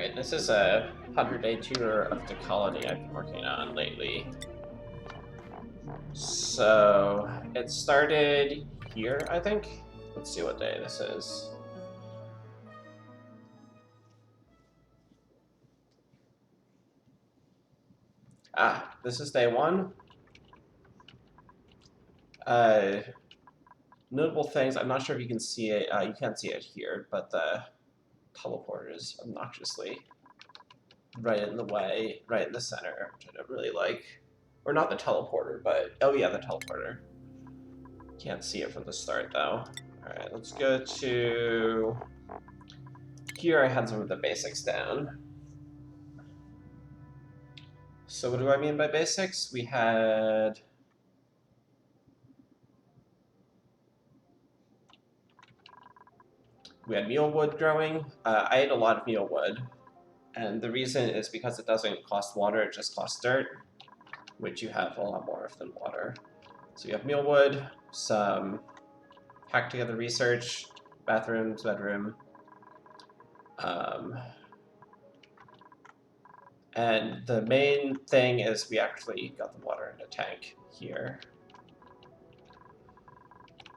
Alright, this is a 100-day tour of the colony I've been working on lately. So, it started here, I think? Let's see what day this is. This is day 1. Notable things, I'm not sure if you can see it, you can't see it here, but the teleporter is obnoxiously right in the way, right in the center, which I don't really like. Or not the teleporter, but, oh yeah, the teleporter. Can't see it from the start, though. Alright, let's go to... Here I had some of the basics down. So what do I mean by basics? We had... mealwood growing. I ate a lot of mealwood. And the reason is because it doesn't cost water, it just costs dirt, which you have a lot more of than water. So you have mealwood, some hacked together research, bathrooms, bedroom. And the main thing is we actually got the water in a tank here.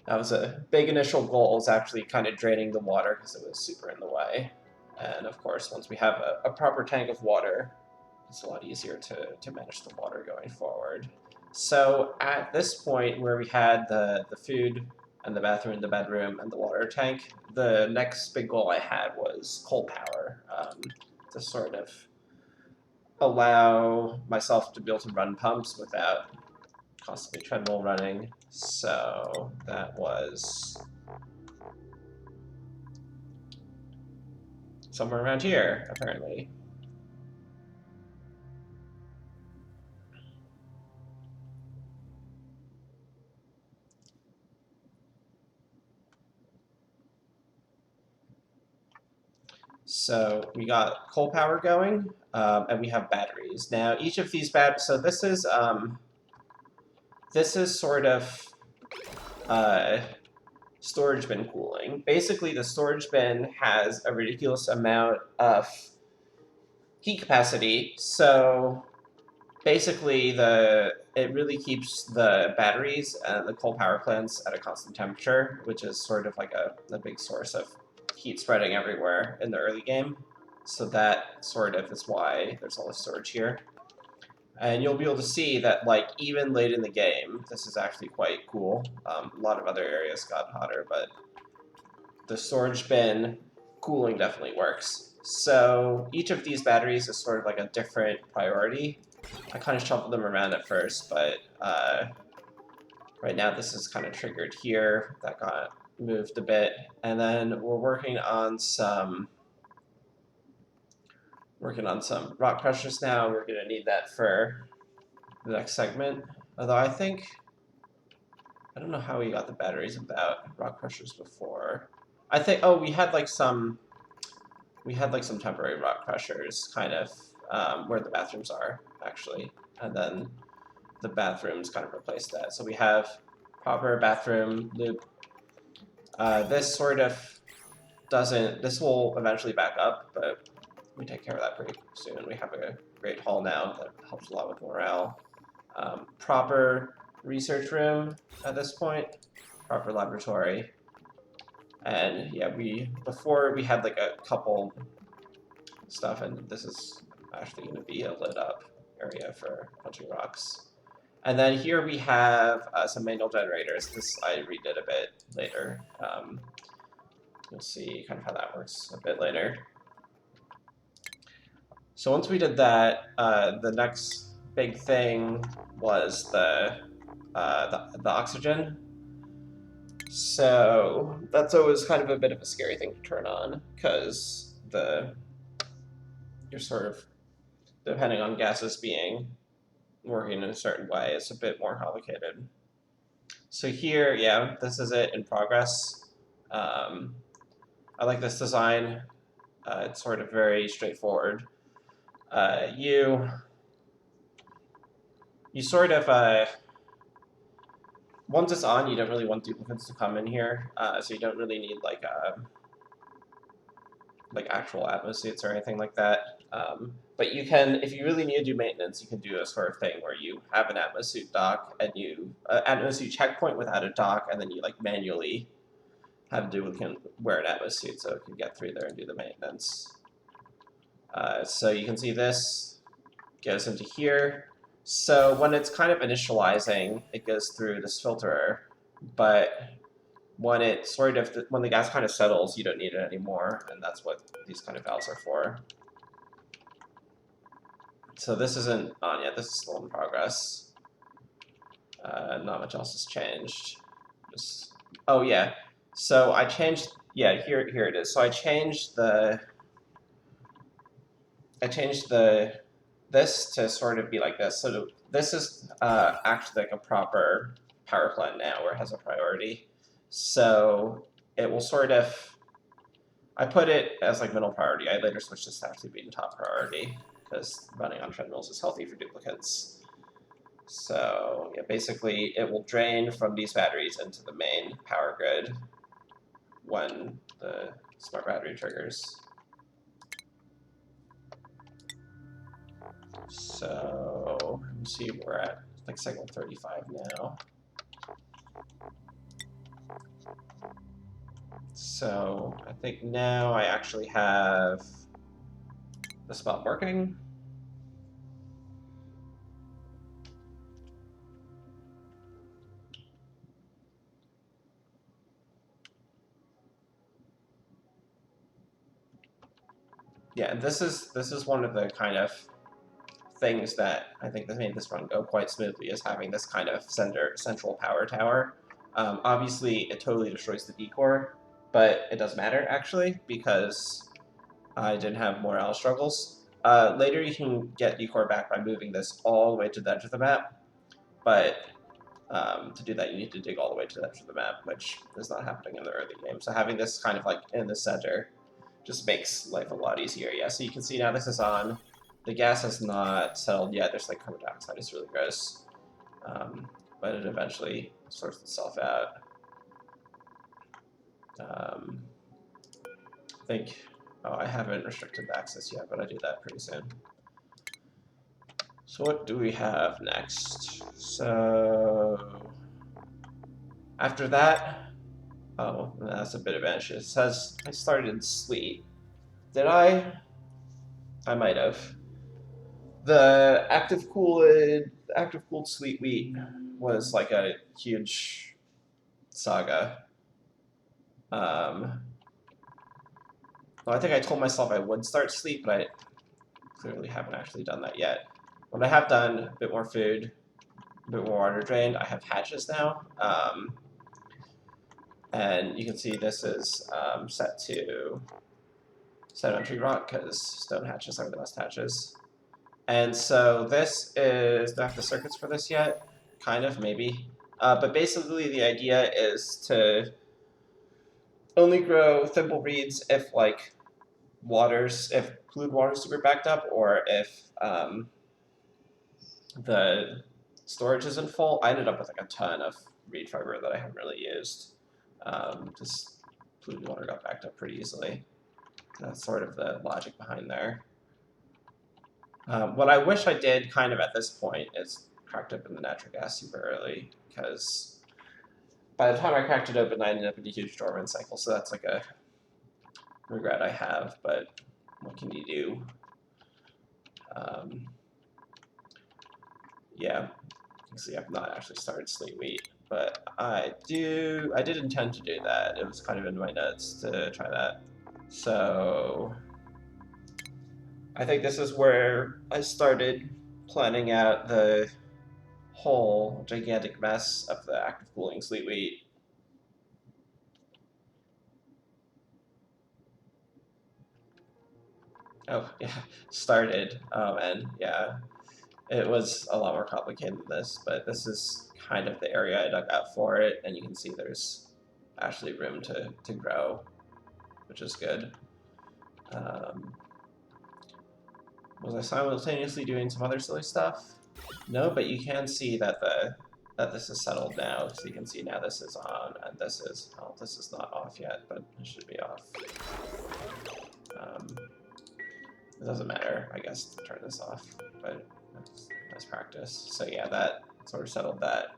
That was a big initial goal, was actually kind of draining the water because it was super in the way. And of course, once we have a proper tank of water, it's a lot easier to manage the water going forward. So at this point where we had the food and the bathroom, the bedroom, and the water tank, the next big goal I had was coal power, to sort of allow myself to be able to run pumps without constantly treadmill running. So that was somewhere around here, apparently. So we got coal power going, and we have batteries. Now each of these so this is sort of storage bin cooling. Basically, the storage bin has a ridiculous amount of heat capacity, so basically it really keeps the batteries and the coal power plants at a constant temperature, which is sort of like a big source of heat spreading everywhere in the early game. So that sort of is why there's all this storage here. And you'll be able to see that, like, even late in the game, this is actually quite cool. A lot of other areas got hotter, but the storage bin cooling definitely works. So each of these batteries is sort of like a different priority. I kind of shuffled them around at first, but right now this is kind of triggered here. That got moved a bit. And then we're working on some rock crushers now. We're going to need that for the next segment. Although I don't know how we got the batteries without rock crushers before. I think, oh, we had like some temporary rock crushers, kind of, where the bathrooms are, actually. And then the bathrooms kind of replaced that. So we have proper bathroom loop. This sort of this will eventually back up, but we take care of that pretty soon. We have a great hall now that helps a lot with morale. Proper research room at this point, proper laboratory. And yeah, before we had like a couple stuff, and this is actually going to be a lit up area for punching rocks. And then here we have some manual generators. This I redid a bit later. You'll see kind of how that works a bit later. So once we did that, the next big thing was the oxygen. So that's always kind of a bit of a scary thing to turn on, because you're sort of depending on gases working in a certain way. It's a bit more complicated. So here, yeah, this is it in progress. I like this design. It's sort of very straightforward. You sort of, once it's on, you don't really want duplicates to come in here, so you don't really need like like actual atmosuits or anything like that. But you can, if you really need to do maintenance, you can do a sort of thing where you have an atmosuit dock and you atmosuit checkpoint without a dock, and then you like manually have to wear an atmosuit so it can get through there and do the maintenance. So you can see this goes into here. So when it's kind of initializing, it goes through this filter, but when it when the gas kind of settles, you don't need it anymore, and that's what these kind of valves are for. So this isn't on yet, this is still in progress. Not much else has changed. Oh yeah, so I changed, yeah, here it is. So I changed this to sort of be like this. So this is actually like a proper power plant now, where it has a priority. So it will sort of, I put it as like middle priority. I later switched this to actually being top priority, because running on treadmills is healthy for duplicates. So yeah, basically it will drain from these batteries into the main power grid when the smart battery triggers. So let me see, we're at like cycle 35 now. So I think now I actually have the spot working. Yeah, and this is one of the kind of things that I think that made this run go quite smoothly, is having this kind of central power tower. Obviously, it totally destroys the decor, but it doesn't matter, actually, because I didn't have morale struggles. Later, you can get decor back by moving this all the way to the edge of the map, but to do that, you need to dig all the way to the edge of the map, which is not happening in the early game. So having this kind of like in the center just makes life a lot easier. Yeah, so you can see now this is on. The gas has not settled yet. There's like carbon dioxide. It's really gross. But it eventually sorts itself out. I think, oh, I haven't restricted access yet, but I do that pretty soon. So what do we have next? So after that, oh, that's a bit of an issue. It says I started in sleet. Did I? I might have. The active cooled sweet wheat was like a huge saga. Well, I think I told myself I would start sleep, but I clearly haven't actually done that yet. What I have done, a bit more food, a bit more water drained. I have hatches now. And you can see this is set to sedimentary rock, because stone hatches are the best hatches. And so this is, do I have the circuits for this yet? Kind of, maybe. But basically the idea is to only grow thimble reeds if like if polluted water is super backed up, or if the storage isn't full. I ended up with like a ton of reed fiber that I haven't really used. Just polluted water got backed up pretty easily. That's sort of the logic behind there. What I wish I did kind of at this point is cracked open the natural gas super early, because by the time I cracked it open, I ended up in a huge dormant cycle, so that's like a regret I have, but what can you do? Yeah, you can see I've not actually started sleet wheat, but I did intend to do that. It was kind of in my notes to try that. So I think this is where I started planning out the whole gigantic mess of the active cooling sleet wheat. Oh, yeah, started. And yeah, it was a lot more complicated than this, but this is kind of the area I dug out for it, and you can see there's actually room to grow, which is good. Was I simultaneously doing some other silly stuff? No, but you can see that this is settled now. So you can see now this is on, and this is not off yet, but it should be off. It doesn't matter, I guess, to turn this off, but that's nice practice. So yeah, that sort of settled that.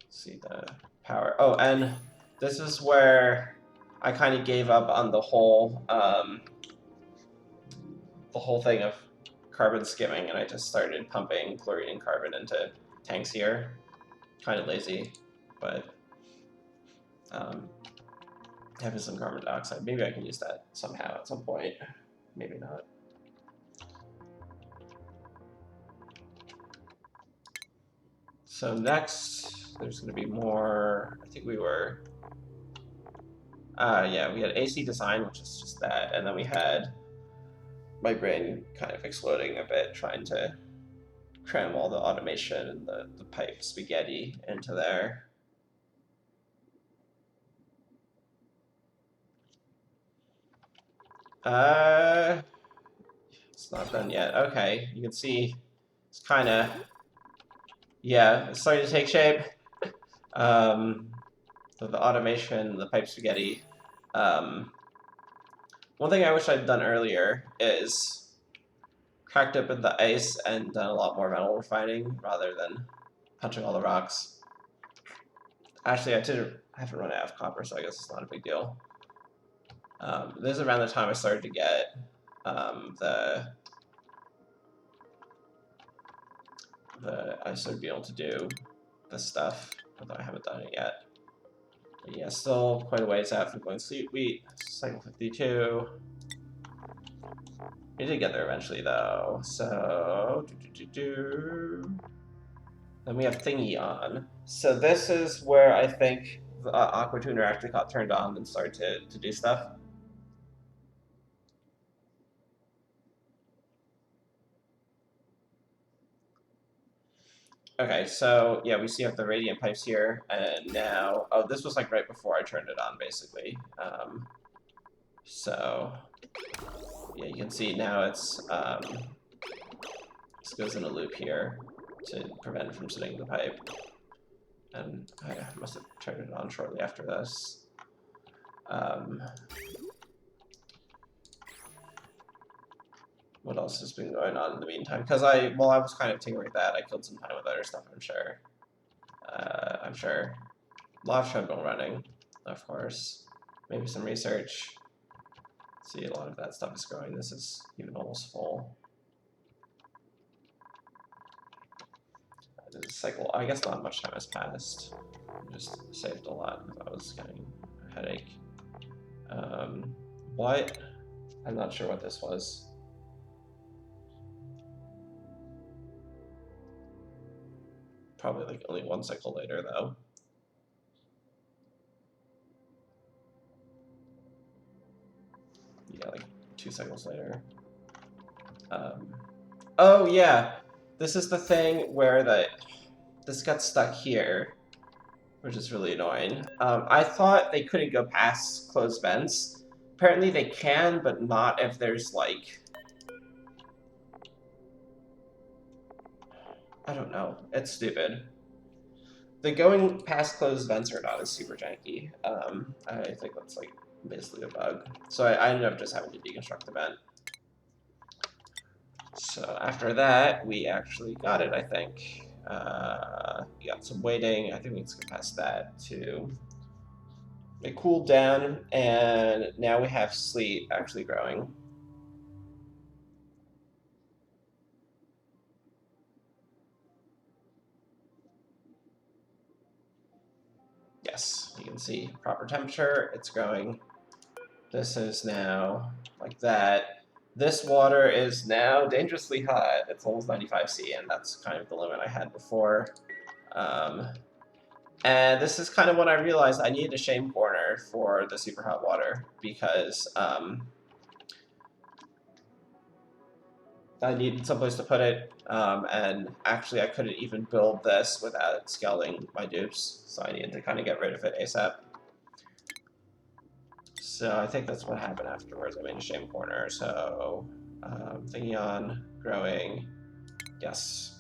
See the power. Oh, and this is where I kind of gave up on the whole thing of carbon skimming, and I just started pumping chlorine and carbon into tanks here. Kind of lazy, but having some carbon dioxide. Maybe I can use that somehow at some point. Maybe not. So next, there's going to be more. I think we were. Yeah, we had AC design, which is just that, and then we had my brain kind of exploding a bit, trying to cram all the automation and the pipe spaghetti into there. It's not done yet. Okay, you can see it's kind of, yeah, it's starting to take shape. So the automation, the pipe spaghetti. One thing I wish I'd done earlier is cracked open the ice and done a lot more metal refining rather than punching all the rocks. Actually, I haven't run out of copper, so I guess it's not a big deal. This is around the time I started to get I started being able to do this stuff, although I haven't done it yet. But yeah, still quite a ways out from going sweet wheat. Cycle 52. We did get there eventually, though. So then we have Thingy on. So this is where I think the Aqua Tuner actually got turned on and started to do stuff. Okay, so yeah, we see the radiant pipes here, and now, oh, this was like right before I turned it on, basically. So yeah, you can see now this goes in a loop here to prevent it from sitting in the pipe. And I must have turned it on shortly after this. What else has been going on in the meantime? Because while I was kind of tinkering with that, I killed some time with other stuff, I'm sure. A lot of treadmill running, of course. Maybe some research. See, a lot of that stuff is growing. This is even almost full. This cycle, I guess not much time has passed. I just saved a lot because I was getting a headache. What? I'm not sure what this was. Probably like only one cycle later, though. Yeah, like 2 cycles later. Oh yeah, this is the thing where this got stuck here, which is really annoying. I thought they couldn't go past closed vents. Apparently they can, but not if there's like, I don't know. It's stupid. The going past closed vents or not is super janky. I think that's like basically a bug. So I ended up just having to deconstruct the vent. So after that, we actually got it, I think. We got some waiting. I think we can skip past that too. It cooled down, and now we have sleet actually growing. Yes, you can see proper temperature, it's growing. This is now like that. This water is now dangerously hot. It's almost 95 C, and that's kind of the limit I had before. And this is kind of when I realized I needed a shame corner for the super hot water, because I needed someplace to put it, and actually I couldn't even build this without scalding my dupes, so I needed to kind of get rid of it ASAP. So I think that's what happened afterwards. I made a shame corner, so thingy on, growing, yes.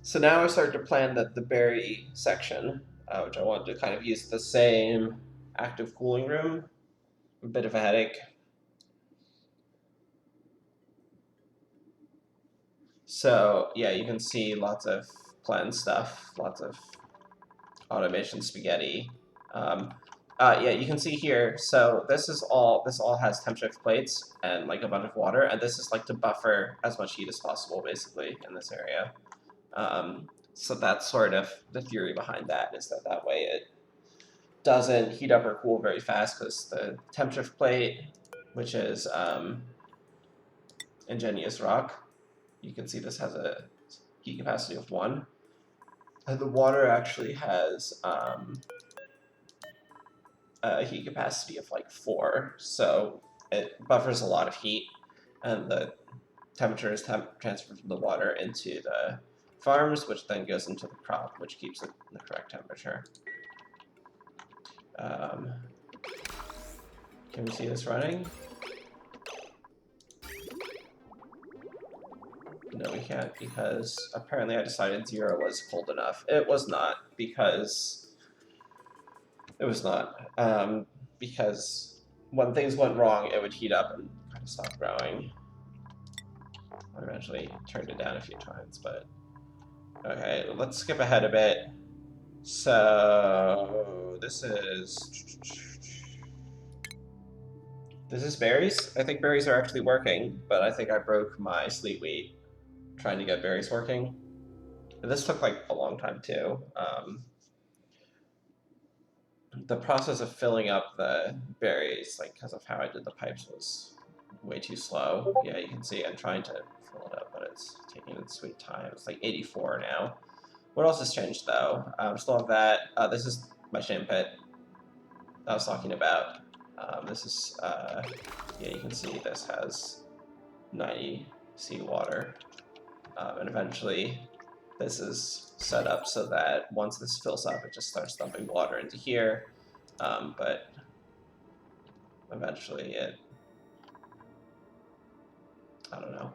So now I started to plan the berry section, which I wanted to kind of use the same active cooling room. A bit of a headache. So yeah, you can see lots of planned stuff, lots of automation spaghetti. Yeah, you can see here. So this all has temp shift plates and like a bunch of water, and this is like to buffer as much heat as possible, basically, in this area. So that's sort of the theory behind that, is that that way it doesn't heat up or cool very fast, because the temp shift plate, which is Ingenious Rock, you can see this has a heat capacity of 1. And the water actually has a heat capacity of like 4, so it buffers a lot of heat, and the temperature is transferred from the water into the farms, which then goes into the crop, which keeps it the correct temperature. Can we see this running? No, we can't, because apparently I decided 0 was cold enough. It was not, because... It was not. Because when things went wrong, it would heat up and kind of stop growing. I eventually turned it down a few times, but... Okay, let's skip ahead a bit. So... This is berries? I think berries are actually working, but I think I broke my sleet wheat trying to get berries working. And this took like a long time too. The process of filling up the berries, like because of how I did the pipes, was way too slow. Yeah, you can see I'm trying to fill it up, but it's taking its sweet time. It's like 84 now. What else has changed though? Still have that. This is my shame pit I was talking about. This is, yeah, you can see this has 90 seawater. And eventually this is set up so that once this fills up, it just starts dumping water into here. But eventually I don't know.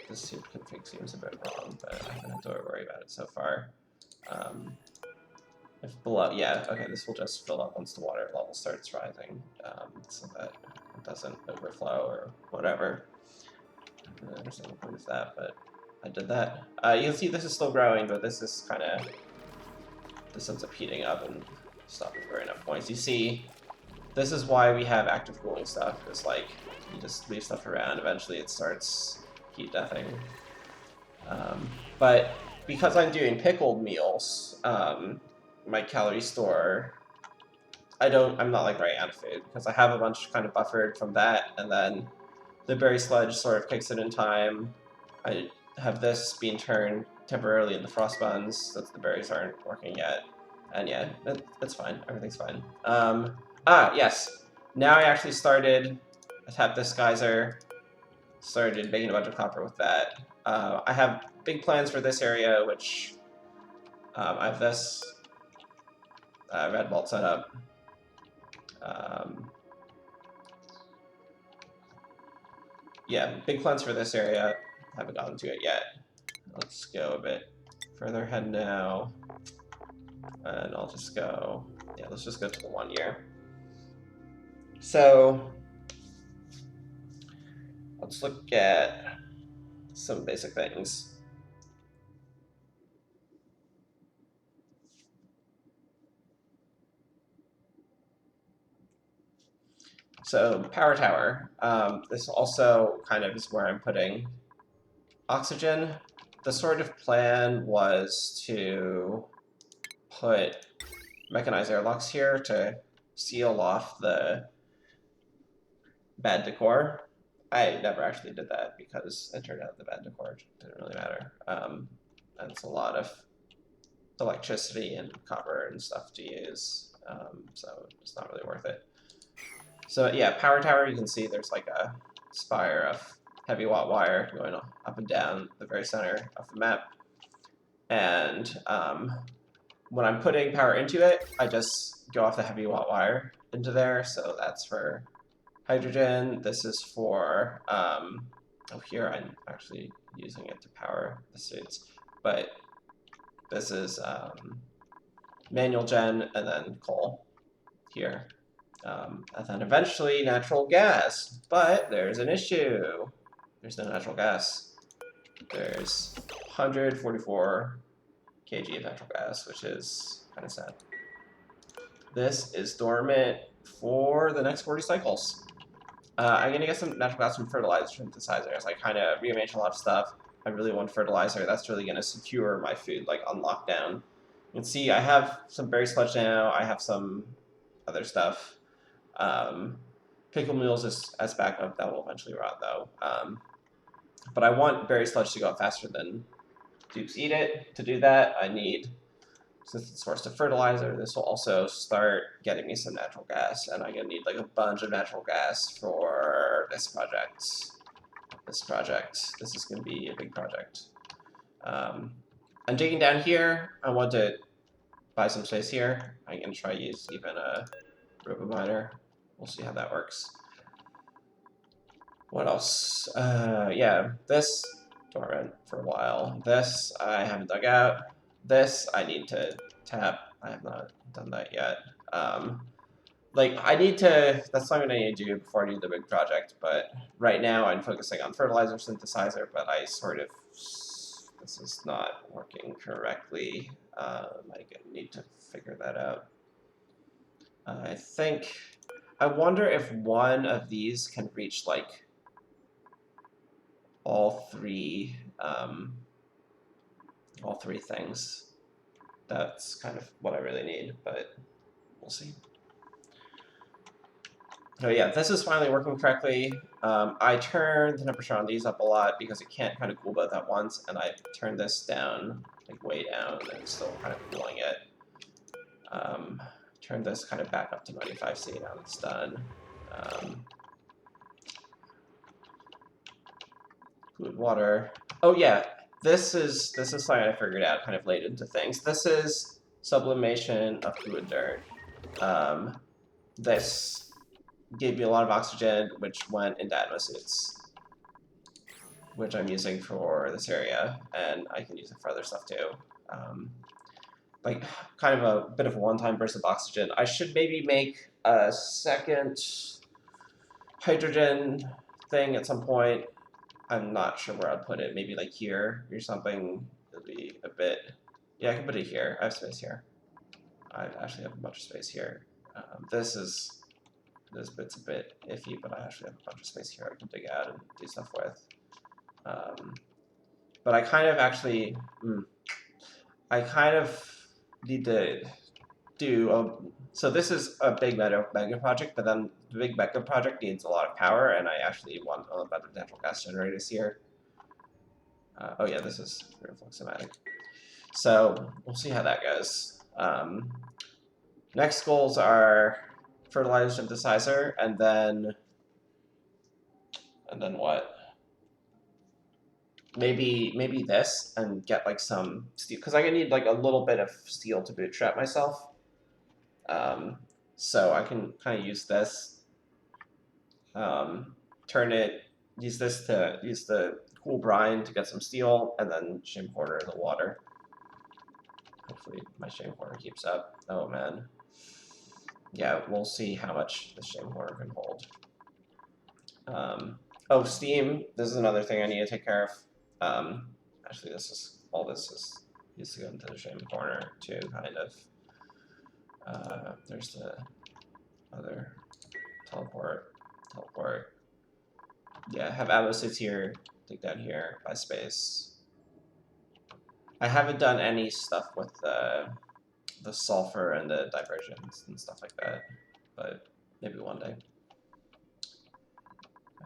This soup config seems a bit wrong, but I haven't had to worry about it so far. If below, yeah, okay, this will just fill up once the water level starts rising, so that it doesn't overflow or whatever. I don't really understand the point of that, but I did that. You can see this is still growing, but this is kind of... This ends up heating up and stopping for enough points. You see, this is why we have active cooling stuff, is like, you just leave stuff around, eventually it starts heat deathing. But because I'm doing pickled meals, my calorie store, I'm not like running out of food, because I have a bunch kind of buffered from that, and then the berry sludge sort of kicks it in time. I have this being turned temporarily into frost buns, since the berries aren't working yet. And yeah, it's fine. Everything's fine. Yes. Now I actually I tapped this geyser, started making a bunch of copper with that. I have big plans for this area, which I have this red vault set up. Yeah, big plans for this area. Haven't gotten to it yet. Let's go a bit further ahead now. And I'll just go, yeah, let's just go to the 1 year. So let's look at some basic things. So power tower, this also kind of is where I'm putting oxygen. The sort of plan was to put mechanized airlocks here to seal off the bad decor. I never actually did that because it turned out the bad decor didn't really matter. And it's a lot of electricity and copper and stuff to use, so it's not really worth it. So yeah, power tower, you can see there's like a spire of heavy watt wire going up and down the very center of the map. And when I'm putting power into it, I just go off the heavy watt wire into there. So that's for hydrogen. This is for, here I'm actually using it to power the suits. But this is manual gen and then coal here. And then eventually natural gas. But there's an issue. There's no natural gas. there's 144 kg of natural gas, which is kind of sad. This is dormant for the next 40 cycles. I'm gonna get some natural gas from fertilizer synthesizers. I kind of rearranged a lot of stuff. I really want fertilizer. That's really gonna secure my food like on lockdown. You can see I have some berry sludge now. I have some other stuff. Pickle mules as backup. That will eventually rot though. But I want berry sludge to go up faster than Dukes eat it. To do that, I need, since it's sourced of fertilizer, this will also start getting me some natural gas, and I'm gonna need like a bunch of natural gas for this project. This is gonna be a big project. I'm digging down here. I want to buy some space here. I'm gonna try to use even a RoboMiner. We'll see how that works. What else? Yeah, this dormant for a while. This I haven't dug out. This I need to tap. I have not done that yet. Like I need to. That's something I need to do before I do the big project. But right now I'm focusing on fertilizer synthesizer. But I sort of this is not working correctly. I need to figure that out. I think. I wonder if one of these can reach like all three things. That's kind of what I really need, but we'll see. So yeah, this is finally working correctly. I turned the temperature on these up a lot because it can't kind of cool both at once, and I turned this down, like way down, and it's still kind of cooling it. Turn this kind of back up to 95C now it's done. Fluid water. Oh yeah, this is something I figured out kind of late into things. This is sublimation of fluid dirt. This gave me a lot of oxygen, which went into atmosuits, which I'm using for this area, and I can use it for other stuff too. Like kind of a bit of a one-time burst of oxygen. I should maybe make a second hydrogen thing at some point. I'm not sure where I'd put it. Maybe like here or something. It'll be a bit. Yeah, I can put it here. I have space here. I actually have a bunch of space here. This bit's a bit iffy, but I actually have a bunch of space here I can dig out and do stuff with. But I kind of actually, I kind of need to do. So this is a big mega project, but then the big mega project needs a lot of power, and I actually want a bunch of natural gas generators here. Oh yeah, this is Fluxomatic. So we'll see how that goes. Next goals are fertilizer synthesizer, and then what? Maybe this, and get like some steel, because I'm gonna need like a little bit of steel to bootstrap myself. So I can kind of use this, use this to use the cool brine to get some steel, and then shame quarter the water. Hopefully my shame quarter keeps up. Oh man. Yeah, we'll see how much the shame quarter can hold. Oh, steam. This is another thing I need to take care of. Actually, all this needs to go into the shame corner too, kind of. There's the other teleport. Yeah, have atmosuits here, dig down here, buy space. I haven't done any stuff with the sulfur and the diversions and stuff like that, but maybe one day.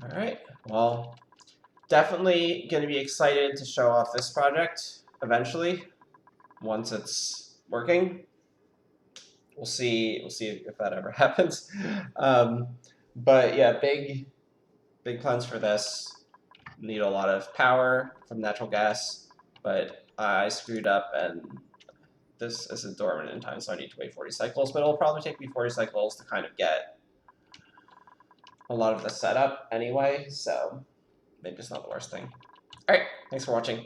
All right, well, definitely going to be excited to show off this project eventually, once it's working. We'll see if that ever happens. But yeah, big plans for this. Need a lot of power from natural gas, but I screwed up and this isn't dormant in time, so I need to wait 40 cycles, but it'll probably take me 40 cycles to kind of get a lot of the setup anyway, so maybe it's not the worst thing. Alright, thanks for watching.